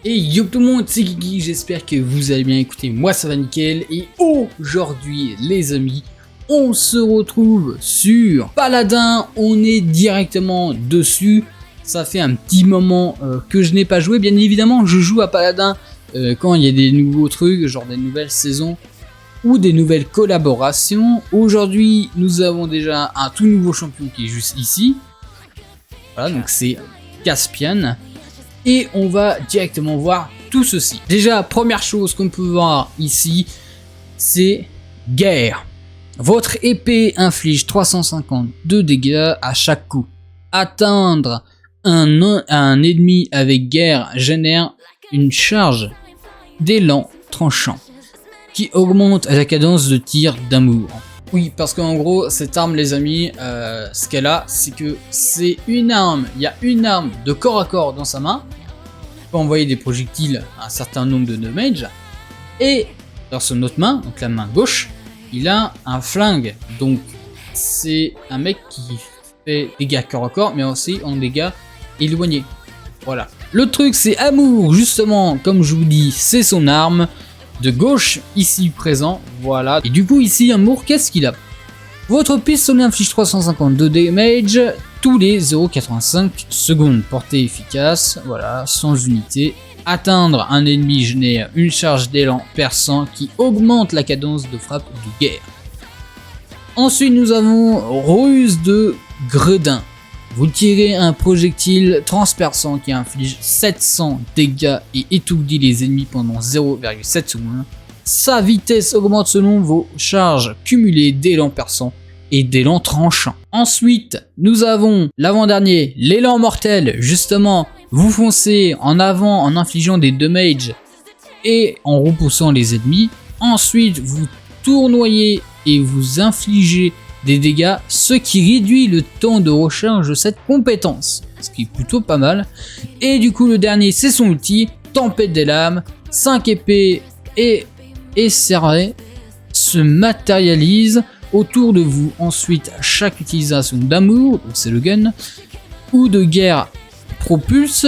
Et yo tout le monde, c'est Kiki, j'espère que vous allez bien. Écoutez, moi ça va nickel. Et aujourd'hui les amis, on se retrouve sur Paladin, on est directement dessus. Ça fait un petit moment que je n'ai pas joué, bien évidemment je joue à Paladin quand il y a des nouveaux trucs, genre des nouvelles saisons ou des nouvelles collaborations. Aujourd'hui nous avons déjà un tout nouveau champion qui est juste ici. Voilà, donc c'est Caspian. Et on va directement voir tout ceci. Déjà, première chose qu'on peut voir ici, c'est guerre. Votre épée inflige 350 de dégâts à chaque coup. Atteindre un ennemi avec guerre génère une charge d'élan tranchant qui augmente la cadence de tir d'amour. Oui, parce qu'en gros, cette arme, les amis, ce qu'elle a, c'est que c'est une arme. Il y a une arme de corps à corps dans sa main. Il peut envoyer des projectiles à un certain nombre de damage. Et dans son autre main, donc la main gauche, il a un flingue. Donc c'est un mec qui fait dégâts corps à corps, mais aussi en dégâts éloignés. Voilà. Le truc, c'est amour, justement, comme je vous dis, c'est son arme de gauche, ici présent, voilà. Et du coup, ici, amour, qu'est-ce qu'il a? Votre pistolet inflige 350 de damage tous les 0,85 secondes. Portée efficace, voilà, sans unité. Atteindre un ennemi génère une charge d'élan perçant qui augmente la cadence de frappe de guerre. Ensuite, nous avons ruse de gredin. Vous tirez un projectile transperçant qui inflige 700 dégâts et étourdit les ennemis pendant 0,7 secondes. Sa vitesse augmente selon vos charges cumulées d'élan perçant et d'élan tranchant. Ensuite, nous avons l'avant-dernier, l'élan mortel. Justement, vous foncez en avant en infligeant des damages et en repoussant les ennemis. Ensuite, vous tournoyez et vous infligez des dégâts, ce qui réduit le temps de recharge de cette compétence, ce qui est plutôt pas mal. Et du coup le dernier, c'est son outil, tempête des lames. 5 épées et serrées se matérialisent autour de vous. Ensuite, chaque utilisation d'amour, donc c'est le gun, ou de guerre propulse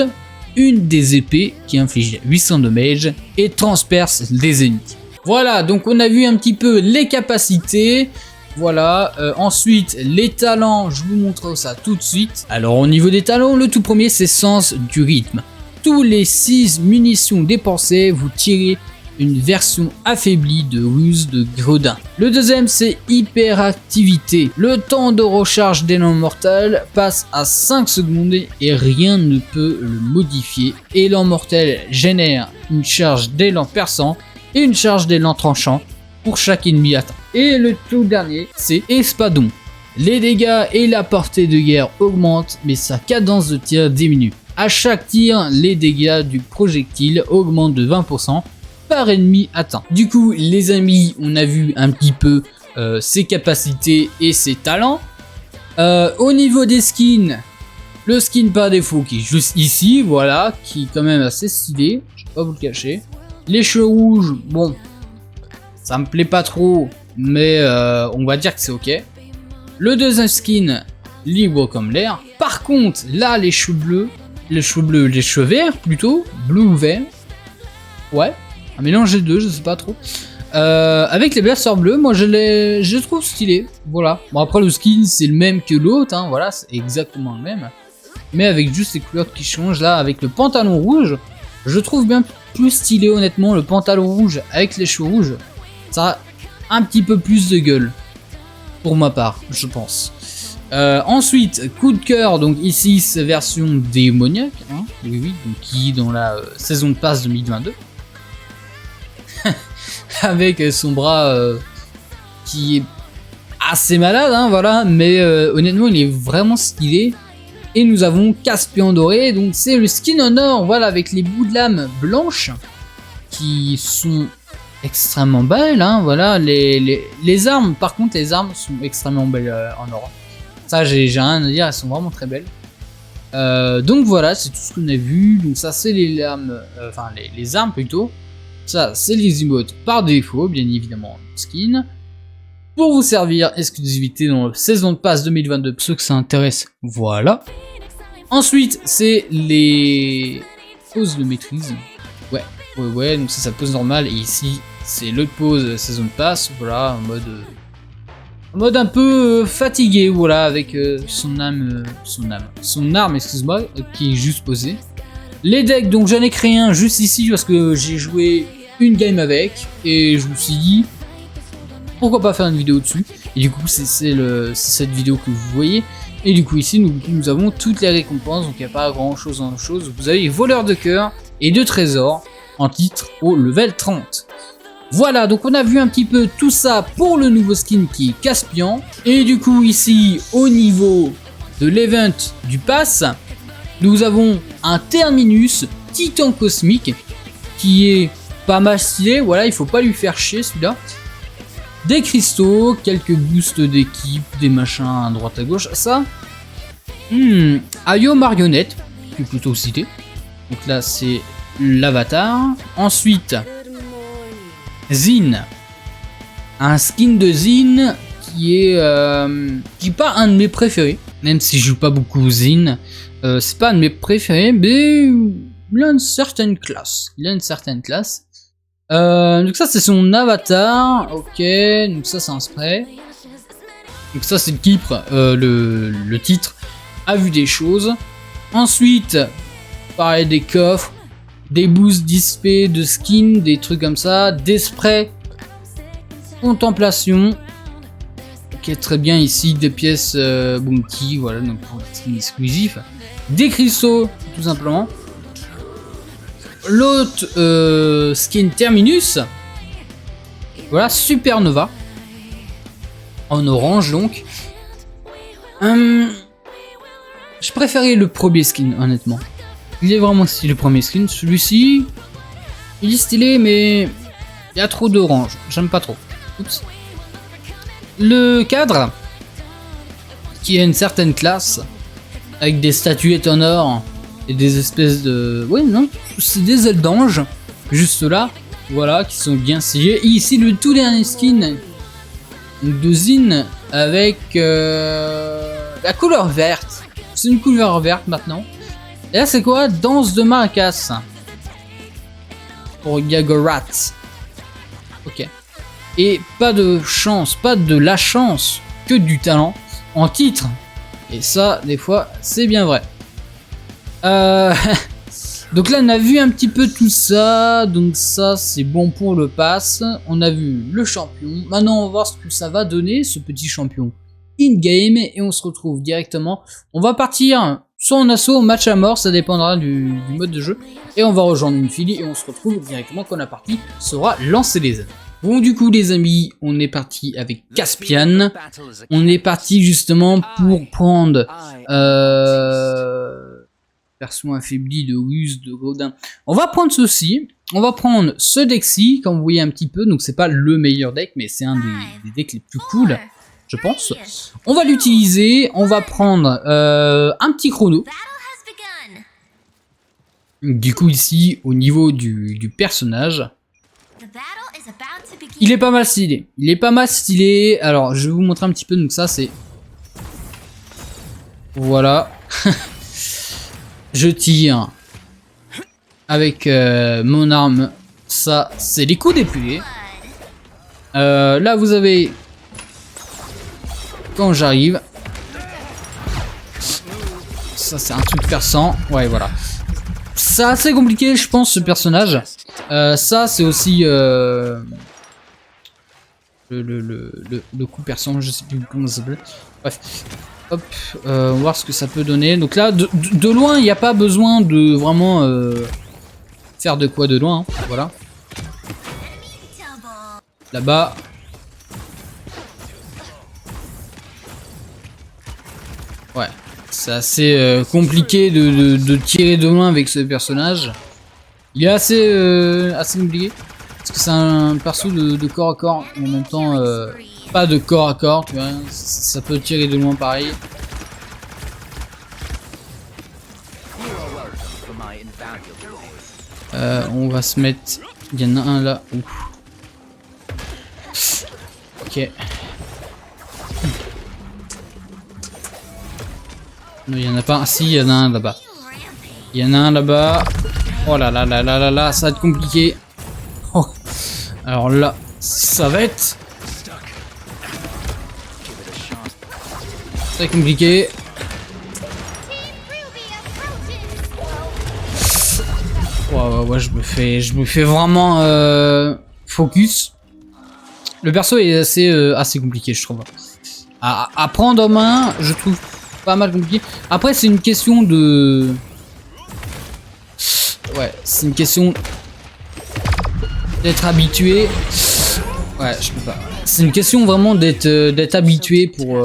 une des épées qui inflige 800 damage et transperce les ennemis. Voilà, donc on a vu un petit peu les capacités. Voilà, ensuite les talents, je vous montre ça tout de suite. Alors au niveau des talents, le tout premier c'est sens du rythme. Tous les 6 munitions dépensées, vous tirez une version affaiblie de ruse de gredin. Le deuxième c'est hyperactivité. Le temps de recharge d'élan mortel passe à 5 secondes et rien ne peut le modifier. Élan mortel génère une charge d'élan perçant et une charge d'élan tranchant pour chaque ennemi atteint. Et le tout dernier, c'est espadon. Les dégâts et la portée de guerre augmentent, mais sa cadence de tir diminue. À chaque tir, les dégâts du projectile augmentent de 20% par ennemi atteint. Du coup, les amis, on a vu un petit peu ses capacités et ses talents. Au niveau des skins, le skin par défaut qui est juste ici, voilà, qui est quand même assez stylé, je vais pas vous le cacher. Les cheveux rouges, bon, ça me plaît pas trop, mais on va dire que c'est ok. Le deuxième skin, libre comme l'air. Par contre, là, les cheveux verts plutôt, bleu ou vert. Ouais, un mélange des deux, je sais pas trop. Avec les blasters bleus, moi je les trouve stylés. Voilà. Bon, après, le skin c'est le même que l'autre, hein, voilà, c'est exactement le même. Mais avec juste les couleurs qui changent, là, avec le pantalon rouge, je trouve bien plus stylé, honnêtement, le pantalon rouge avec les cheveux rouges. Ça a un petit peu plus de gueule, pour ma part, je pense. Ensuite, coup de cœur, donc ici c'est version démoniaque, hein, oui, donc qui est dans la saison de passe 2022. Avec son bras qui est assez malade, hein, voilà, mais honnêtement il est vraiment stylé. Et nous avons Caspian doré, donc c'est le skin en or, voilà, avec les bouts de lame blanches qui sont extrêmement belles, hein, voilà. Les armes, par contre, les armes sont extrêmement belles en or. Ça, j'ai rien à dire, elles sont vraiment très belles. Donc voilà, c'est tout ce qu'on a vu. Donc ça, c'est les lames, enfin les armes plutôt. Ça, c'est les emotes par défaut, bien évidemment, skin. Pour vous servir, exclusivité dans la saison de passe 2022, pour ceux que ça intéresse, voilà. Ensuite, c'est les poses de maîtrise. Ouais, donc ça pose normal. Et ici, c'est l'autre pause saison de passe. Voilà, en mode un peu fatigué, voilà, avec son arme, excuse-moi, qui est juste posée. Les decks, donc j'en ai créé un juste ici parce que j'ai joué une game avec et je me suis dit pourquoi pas faire une vidéo dessus. Et du coup, c'est cette vidéo que vous voyez. Et du coup, ici, nous avons toutes les récompenses, donc il n'y a pas grand chose en chose. Vous avez voleur de cœur et de trésors en titre au level 30. Voilà, donc on a vu un petit peu tout ça pour le nouveau skin qui est Caspian. Et du coup, ici, au niveau de l'event du pass, nous avons un Terminus Titan Cosmique qui est pas mal stylé. Voilà, il faut pas lui faire chier celui-là. Des cristaux, quelques boosts d'équipe, des machins à droite à gauche. Ça, Ayo Marionnette, qui est plutôt cité. Donc là, c'est l'avatar. Ensuite, Zin. Un skin de Zin qui est pas un de mes préférés. Même si je joue pas beaucoup Zin. C'est pas un de mes préférés, mais il a une certaine classe. Donc ça c'est son avatar, ok, donc ça c'est un spray. Donc ça c'est le titre, le titre a vu des choses. Ensuite, pareil, des coffres, des boosts d'XP, de skins, des trucs comme ça, des sprays, contemplation. Ok, très bien, ici des pièces bounty, voilà, donc pour les skins exclusifs. Des cristaux, tout simplement. L'autre skin Terminus, voilà, Supernova en orange donc. Je préférais le premier skin, honnêtement. Il est vraiment stylé le premier skin. Celui-ci, il est stylé, mais il y a trop d'orange. J'aime pas trop. Oups. Le cadre, qui a une certaine classe, avec des statuettes en or. Et des espèces de... Ouais, non, c'est des ailes d'ange, juste là, voilà, qui sont bien stylées. Et ici, le tout dernier skin de Zin avec la couleur verte. C'est une couleur verte maintenant. Et là, c'est quoi? Danse de Maracas. Pour Yagorat. Ok. Et pas de chance, pas de la chance, que du talent en titre. Et ça, des fois, c'est bien vrai. Donc là on a vu un petit peu tout ça, donc ça c'est bon pour le pass. On a vu le champion, maintenant on va voir ce que ça va donner ce petit champion in-game et on se retrouve directement. On va partir soit en assaut, match à mort, ça dépendra du mode de jeu, et on va rejoindre une file et on se retrouve directement quand la partie sera lancée les amis. Bon du coup les amis, on est parti avec Caspian, on est parti justement pour prendre version affaiblie de Wuz, de Godin. On va prendre ceci, on va prendre ce deck-ci, comme vous voyez un petit peu, donc c'est pas le meilleur deck, mais c'est un des decks les plus cool, je pense. On va l'utiliser, on va prendre un petit chrono. Du coup ici, au niveau du personnage, il est pas mal stylé, alors je vais vous montrer un petit peu, donc ça c'est... Voilà. Je tire avec mon arme, ça c'est les coups déplués. Là vous avez, quand j'arrive, ça c'est un truc perçant, ouais voilà. C'est assez compliqué je pense ce personnage. Ça c'est aussi le coup perçant, je sais plus comment ça s'appelle. Bref. Hop, on va voir ce que ça peut donner. Donc là, de loin, il n'y a pas besoin de vraiment faire de quoi de loin. Hein. Voilà. Là-bas. Ouais, c'est assez compliqué de tirer de loin avec ce personnage. Il est assez compliqué. Parce que c'est un perso de corps à corps. En même temps... pas de corps à corps, tu vois, ça peut tirer de loin pareil. On va se mettre... Il y en a un là. Ouf. Ok. Non, il y en a pas un. Si, il y en a un là-bas. Il y en a un là-bas. Oh là là là là là là, ça va être compliqué. Oh. Alors là, ça va être très compliqué. Ouais, je me fais vraiment focus. Le perso est assez compliqué, je trouve. À prendre en main, je trouve pas mal compliqué. Après, c'est une question de... Ouais, c'est une question d'être habitué. Ouais, je peux pas. C'est une question vraiment d'être habitué pour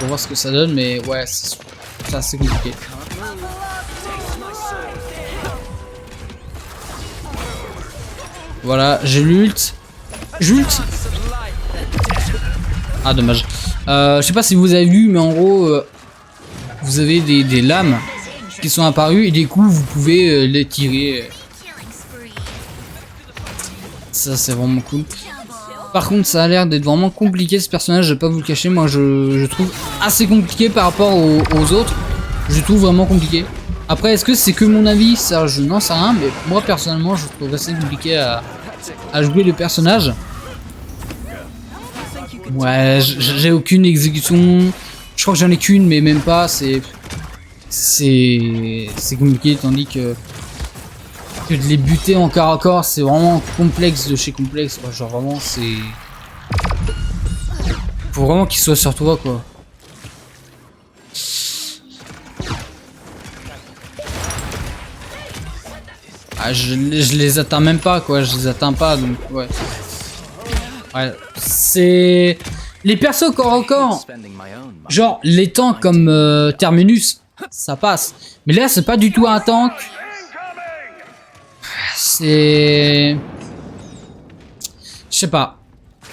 voir ce que ça donne, mais ouais, c'est assez compliqué. Voilà, j'ai l'ult. J'ult. Ah, dommage. Je sais pas si vous avez vu, mais en gros, vous avez des lames qui sont apparues et du coup, vous pouvez les tirer. Ça, c'est vraiment cool. Par contre, ça a l'air d'être vraiment compliqué ce personnage, je vais pas vous le cacher. Moi, je trouve assez compliqué par rapport aux autres. Je trouve vraiment compliqué. Après, est-ce que c'est que mon avis? Ça, je n'en sais rien, mais moi, personnellement, je trouve assez compliqué à jouer le personnage. Ouais, j'ai aucune exécution. Je crois que j'en ai qu'une, mais même pas. C'est compliqué, tandis que de les buter en corps à corps, c'est vraiment complexe de chez complexe. Ouais, genre vraiment, c'est... Faut vraiment qu'il soit sur toi, quoi. Ah, je les atteins même pas, quoi. Je les atteins pas, donc ouais. Ouais, c'est... Les persos corps à corps, genre les tanks comme Terminus, ça passe. Mais là, c'est pas du tout un tank. C'est... Je sais pas.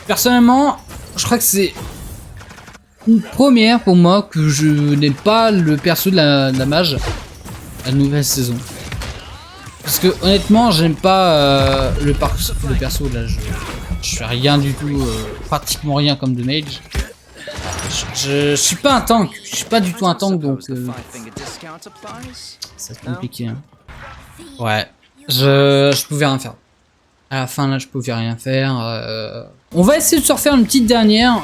Personnellement, je crois que c'est une première pour moi que je n'ai pas le perso de la mage la nouvelle saison. Parce que honnêtement, j'aime pas le perso là. Je fais rien du tout, pratiquement rien comme de mage. Je suis pas un tank, je suis pas du tout un tank, donc c'est compliqué. Hein. Ouais, je pouvais rien faire. À la fin là, je pouvais rien faire. On va essayer de se refaire une petite dernière,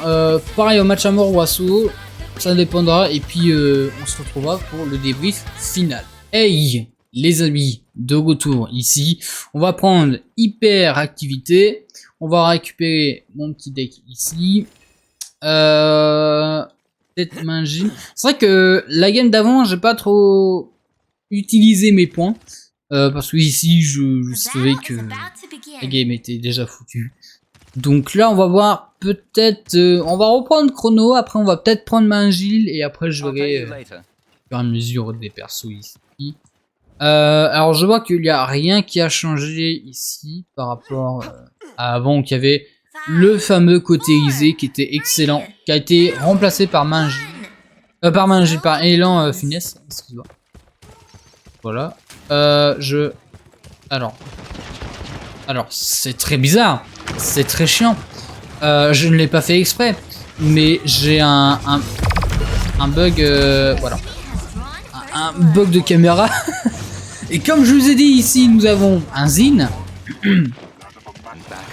pareil au match à mort ou à solo, ça dépendra. Et puis on se retrouvera pour le débrief final. Hey les amis, de retour ici. On va prendre hyper activité. On va récupérer mon petit deck ici. Peut-être Mangine. C'est vrai que la game d'avant, j'ai pas trop utilisé mes points. Parce que ici, je savais que la game était déjà foutue. Donc là, on va voir peut-être... on va reprendre Chrono. Après, on va peut-être prendre Mangile. Et après, je verrai au fur et à mesure des persos ici. Alors, je vois qu'il n'y a rien qui a changé ici par rapport à avant, qu'il y avait le fameux côté Isée qui était excellent, qui a été remplacé par Mangile. Par Élan Finesse, excuse-moi. Voilà. Alors, c'est très bizarre, c'est très chiant. Je ne l'ai pas fait exprès, mais j'ai un bug, voilà. Un bug de caméra. Et comme je vous ai dit ici, nous avons un Zin.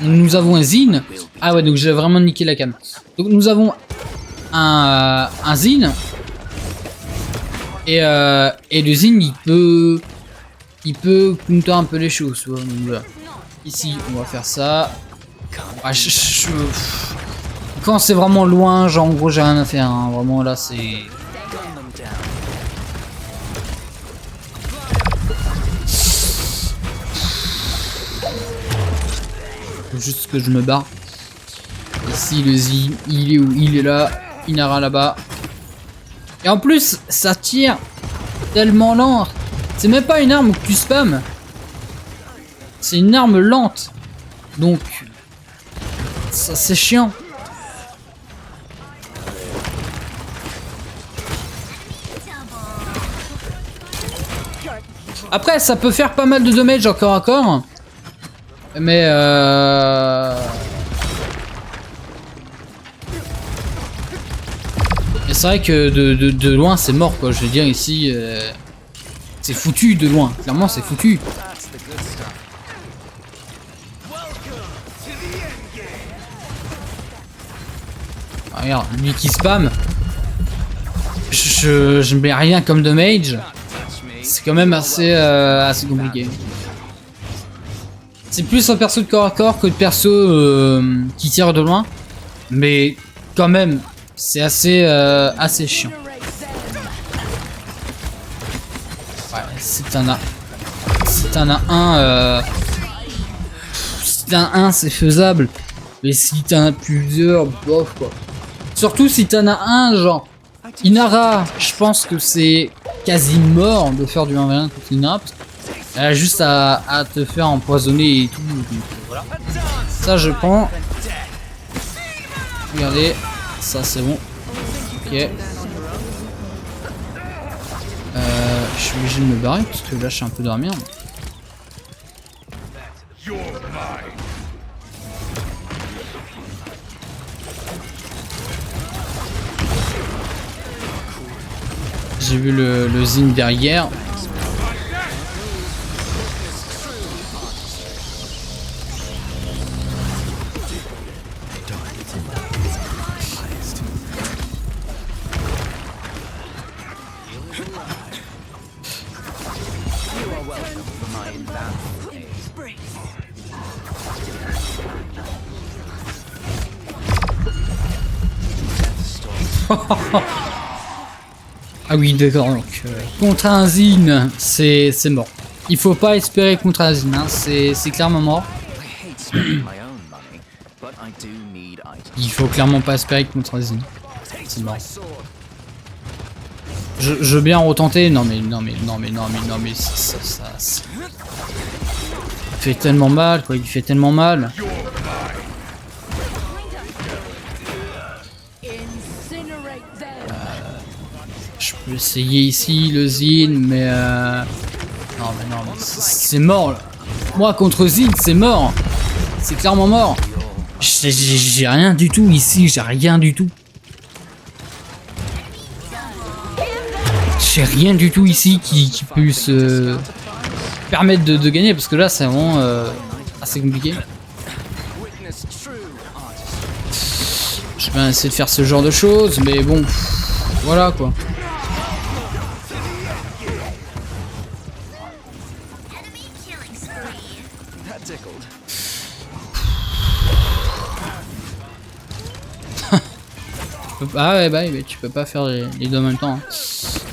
Nous avons un Zin. Ah ouais, donc j'ai vraiment niqué la cam. Donc nous avons un Zin. Et le Zin, il peut counter un peu les choses. Donc, voilà. Ici, on va faire ça. Ouais, quand c'est vraiment loin, genre en gros, j'ai rien à faire. Hein. Vraiment, là, c'est... Juste que je me barre. Ici le Zin, il est où? Il est là. Inara là-bas. Et en plus, ça tire tellement lent. C'est même pas une arme que tu spams. C'est une arme lente. Donc, ça c'est chiant. Après, ça peut faire pas mal de damage en corps à corps. Mais c'est vrai que de loin c'est mort quoi. Je veux dire ici c'est foutu de loin. Clairement c'est foutu. Regarde, lui qui spam. Je mets rien comme de mage. C'est quand même assez compliqué. C'est plus un perso de corps à corps que de perso qui tire de loin. Mais quand même, c'est assez chiant. Ouais, si t'en as un, si t'en as un, c'est faisable. Mais si t'en as plusieurs, bof quoi. Surtout si t'en as un, genre Inara, je pense que c'est quasi mort de faire du 1v1 contre Inara. Elle a juste à te faire empoisonner et tout. Donc, voilà. Ça je prends. Regardez, ça c'est bon. Ok. Je suis obligé de me barrer parce que là je suis un peu dans la merde. J'ai vu le Zin derrière. Ah oui, d'accord, donc contre un Zin, c'est mort. Il faut pas espérer contre un Zin, hein. C'est clairement mort. Il faut clairement pas espérer contre un Zin. C'est mort. Je veux bien retenter, non mais ça il fait tellement mal quoi, il fait tellement mal. Je peux essayer ici le Zin, mais non mais c'est mort là. Moi contre Zin c'est mort, c'est clairement mort. J'ai rien du tout ici, j'ai rien du tout. J'ai rien du tout ici qui puisse permettre de gagner parce que là c'est vraiment assez compliqué. Je vais essayer de faire ce genre de choses, mais bon, voilà quoi. Ah ouais, bah tu peux pas faire les deux en même temps, hein.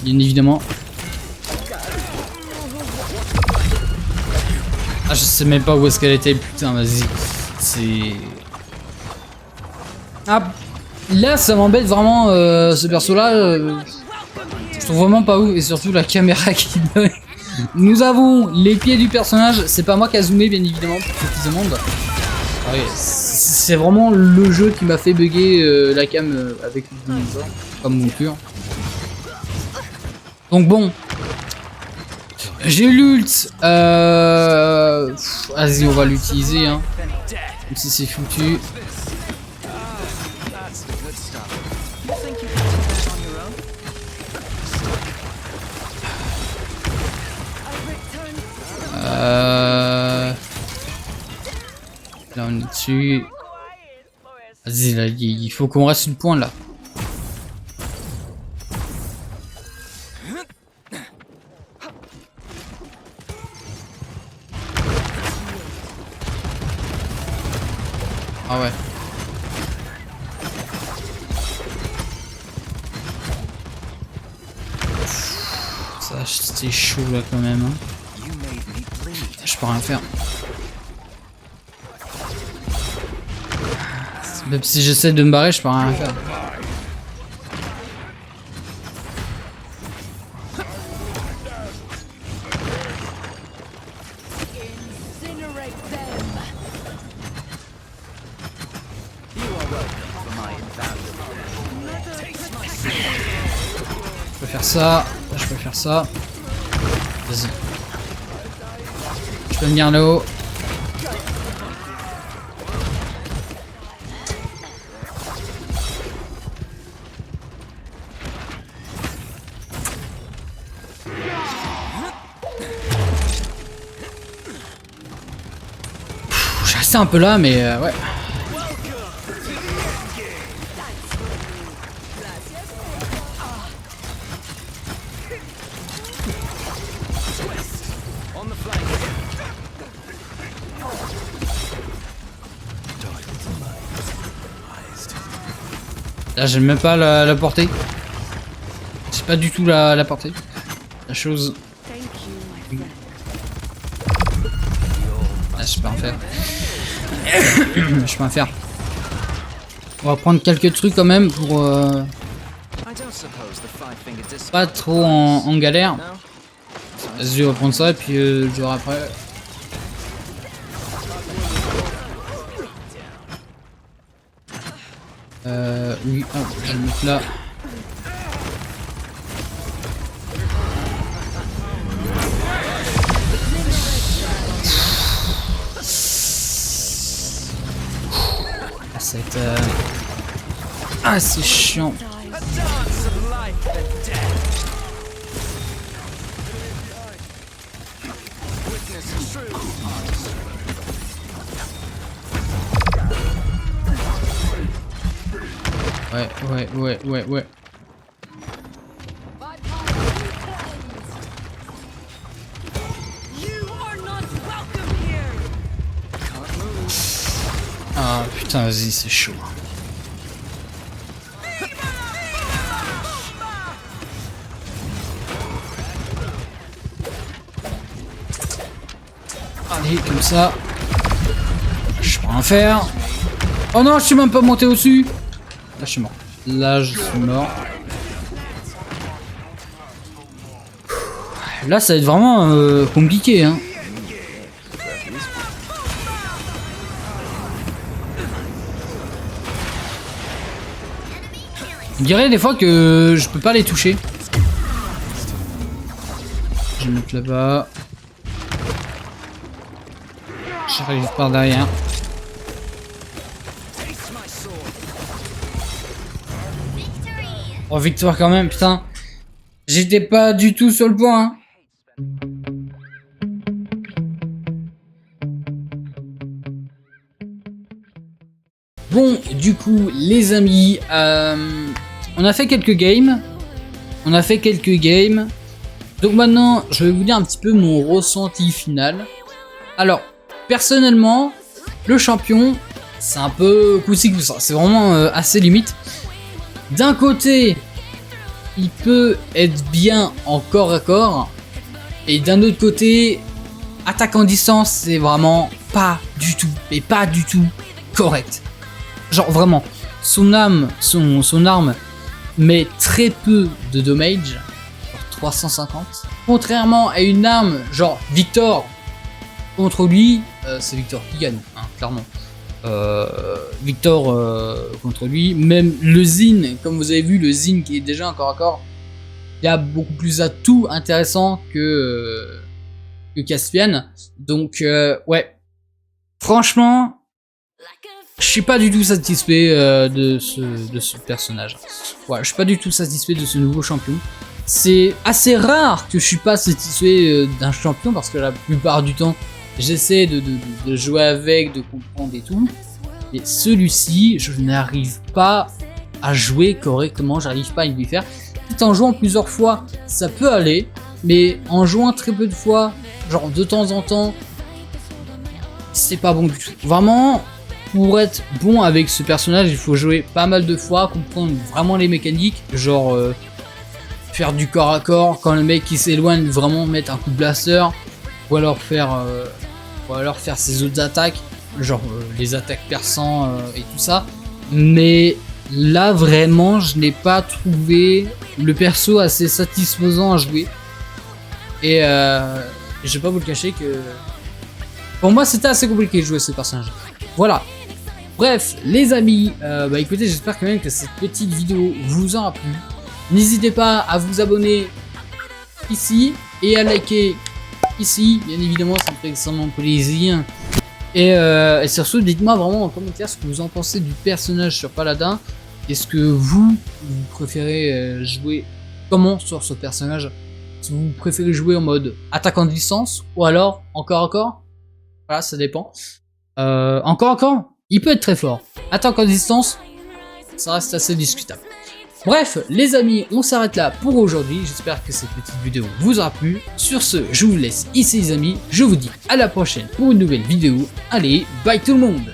Bien évidemment. Ah, je sais même pas où est-ce qu'elle était, putain, vas-y. C'est... Ah, là, ça m'embête vraiment, ce perso-là. Je trouve vraiment pas ouf, et surtout la caméra qui bug. Nous avons les pieds du personnage, c'est pas moi qui a zoomé, bien évidemment, pour ceux qui se demandent. Ah ouais, c'est vraiment le jeu qui m'a fait bugger la cam avec le dinosaure, comme mon cul. Donc bon, j'ai l'ult, vas-y on va l'utiliser, hein. Même si c'est foutu. Là on est dessus. Vas-y là, il faut qu'on reste une pointe là. Ah ouais. Ça c'était chaud là quand même, hein. Je peux rien faire. Même si j'essaie de me barrer, je peux rien faire. Je peux faire ça, je peux faire ça. Vas-y. Je peux venir là-haut. Je restais un peu là, mais ouais. Là, j'aime même pas la portée. C'est pas du tout la portée. La chose. Ah, je peux pas en faire. Je peux en faire. On va prendre quelques trucs quand même pour pas trop en galère. Vas-y, on va prendre ça et puis le jour après. Oui, oh, je vais le mettre là. Ça va être assez chiant. Ouais. Ah putain, vas-y, c'est chaud. Allez, comme ça. Je peux rien faire. Oh non, je suis même pas monté au-dessus. Là, je suis mort. Là, je suis mort. Là, ça va être vraiment compliqué, hein. On dirait des fois que je peux pas les toucher. Je vais mettre là-bas. J'arrive par derrière. Oh, victoire quand même, putain. J'étais pas du tout sur le point. Hein. Bon, du coup, les amis, on a fait quelques games. Donc maintenant, je vais vous dire un petit peu mon ressenti final. Alors, personnellement, le champion, c'est un peu coup-ci coup-ça. C'est vraiment assez limite. D'un côté, il peut être bien en corps à corps. Et d'un autre côté, attaque en distance, c'est vraiment pas du tout correct. Genre vraiment, son arme met très peu de damage, genre 350. Contrairement à une arme genre Victor, contre lui, c'est Victor qui gagne, hein, clairement. Victor contre lui, même le Zin, comme vous avez vu, le Zin qui est déjà un corps à corps, il y a beaucoup plus d'atouts intéressants que Caspian. Donc ouais, franchement, je suis pas du tout satisfait de ce personnage. Ouais, je suis pas du tout satisfait de ce nouveau champion. C'est assez rare que je suis pas satisfait d'un champion parce que la plupart du temps, j'essaie de jouer avec, de comprendre et tout. Et celui-ci, je n'arrive pas à jouer correctement, j'arrive pas à lui faire. Peut-être en jouant plusieurs fois, ça peut aller, mais en jouant très peu de fois, genre de temps en temps, c'est pas bon du tout. Vraiment, pour être bon avec ce personnage, il faut jouer pas mal de fois, comprendre vraiment les mécaniques, genre faire du corps à corps, quand le mec qui s'éloigne, vraiment mettre un coup de blaster, ou alors faire ses autres attaques, genre les attaques perçants et tout ça. Mais là vraiment, je n'ai pas trouvé le perso assez satisfaisant à jouer. Et je vais pas vous le cacher que pour moi c'était assez compliqué de jouer ce personnage. Voilà. Bref, les amis, bah écoutez, j'espère quand même que cette petite vidéo vous aura plu. N'hésitez pas à vous abonner ici et à liker ici, bien évidemment, ça me fait extrêmement plaisir. Et surtout, dites-moi vraiment en commentaire ce que vous en pensez du personnage sur Paladin. Est-ce que vous préférez jouer comment sur ce personnage? Si vous préférez jouer en mode attaque en distance ou alors encore à corps? Voilà, ça dépend. Encore à corps, il peut être très fort. Attaque en distance, ça reste assez discutable. Bref, les amis, on s'arrête là pour aujourd'hui. J'espère que cette petite vidéo vous aura plu. Sur ce, je vous laisse ici les amis. Je vous dis à la prochaine pour une nouvelle vidéo. Allez, bye tout le monde!